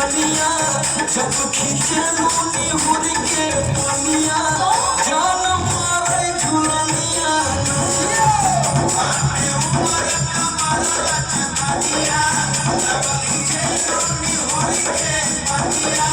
गलिया जब खींचे मोनी हुर के पनिया जान मारे झुलनिया आने ऊपर कमर रचनिया जब खींचे मोनी हुर के पनिया